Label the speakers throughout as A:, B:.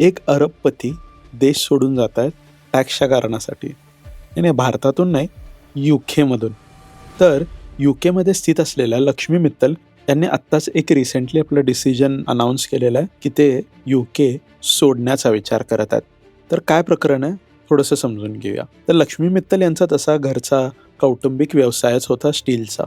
A: एक अरबपती देश सोडून जात आहेत टॅक्सच्या कारणासाठी. नाही नाही, भारतातून नाही, UK मधून. तर UK मध्ये स्थित असलेल्या लक्ष्मी मित्तल यांनी आत्ताच एक रिसेंटली आपलं डिसिजन अनाऊन्स केलेलं आहे की ते UK सोडण्याचा विचार करत आहेत. तर काय प्रकरण आहे थोडंसं समजून घेऊया. तर लक्ष्मी मित्तल यांचा तसा घरचा कौटुंबिक व्यवसायच होता स्टीलचा.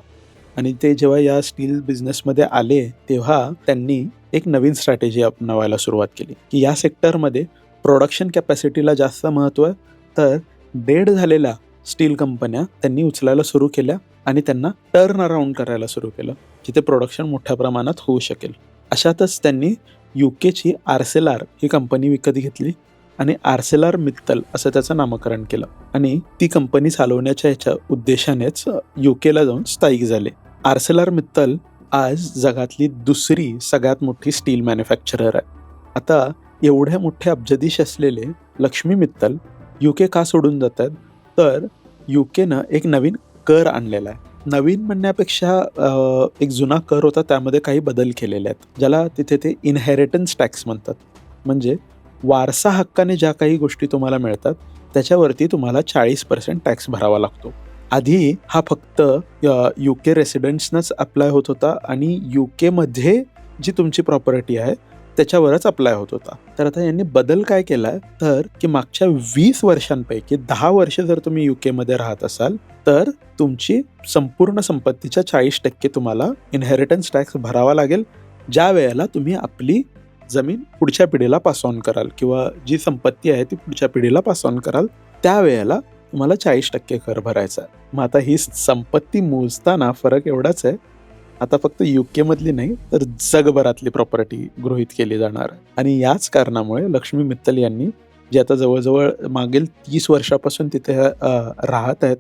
A: आणि ते जेव्हा या स्टील बिझनेसमध्ये आले तेव्हा त्यांनी एक नवीन स्ट्रॅटेजी अपनावायला सुरुवात केली की या सेक्टरमध्ये प्रोडक्शन कॅपॅसिटीला जास्त महत्त्व आहे. तर डेड झालेल्या स्टील कंपन्या त्यांनी उचलायला सुरू केल्या आणि त्यांना टर्न अराउंड करायला सुरू केलं, जिथे प्रोडक्शन मोठ्या प्रमाणात होऊ शकेल. अशातच त्यांनी UKची आर्सेलर ही कंपनी विकत घेतली आणि आर्सेलर मित्तल असं त्याचं नामकरण केलं. आणि ती कंपनी चालवण्याच्या ह्याच्या उद्देशानेच UKला जाऊन स्थायिक झाले. आर्सेलर मित्तल आज जगातली दुसरी सगळ्यात मोठी स्टील मॅन्युफॅक्चरर आहे. आता एवढ्या मोठे अब्जाधीश असलेले लक्ष्मी मित्तल UK का सोडून जात आहेत? तर UKनं एक नवीन कर आणलेला आहे. नवीन म्हणण्यापेक्षा एक जुना कर होता, त्यामध्ये काही बदल केलेले आहेत, ज्याला तिथे ते इनहेरिटन्स टॅक्स म्हणतात. म्हणजे वारसा हक्काने ज्या काही गोष्टी तुम्हाला मिळतात त्याच्यावरती तुम्हाला 40% टॅक्स भरावा लागतो. आधी हा फक्त UK रेसिडेंट्सनाच अप्लाय होत होता आणि UKमध्ये जी तुमची प्रॉपर्टी आहे त्याच्यावरच अप्लाय होत होता. तर आता यांनी बदल काय केला आहे तर की मागच्या 20 वर्षांपैकी 10 वर्ष जर तुम्ही UKमध्ये राहत असाल तर तुमची संपूर्ण संपत्तीच्या 40% तुम्हाला इनहेरिटन्स टॅक्स भरावा लागेल, ज्या वेळेला तुम्ही आपली जमीन पुढच्या पिढीला पास ऑन कराल किंवा जी संपत्ती आहे ती पुढच्या पिढीला पास ऑन कराल, त्यावेळेला तुम्हाला 40% कर भरायचा आहे. मग आता ही संपत्ती मोजताना फरक एवढाच आहे, आता फक्त UKमधली नाही तर जगभरातली प्रॉपर्टी गृहीत केली जाणार आहे. आणि याच कारणामुळे लक्ष्मी मित्तल यांनी, जे आता जवळजवळ मागील 30 वर्षापासून तिथे राहत आहेत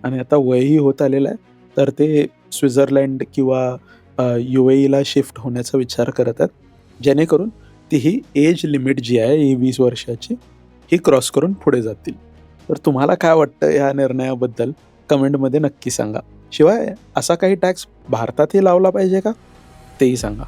A: आणि आता वयही होत आलेलं आहे, तर ते स्वित्झर्लंड किंवा UAEला शिफ्ट होण्याचा विचार करत आहेत, जेणेकरून ती ही एज लिमिट जी आहे ही 20 वर्षाची ही क्रॉस करून पुढे जातील. तर तुम्हाला काय वाटतं या निर्णयाबद्दल कमेंटमध्ये नक्की सांगा. शिवाय असा काही टॅक्स भारतातही लावला पाहिजे का तेही सांगा.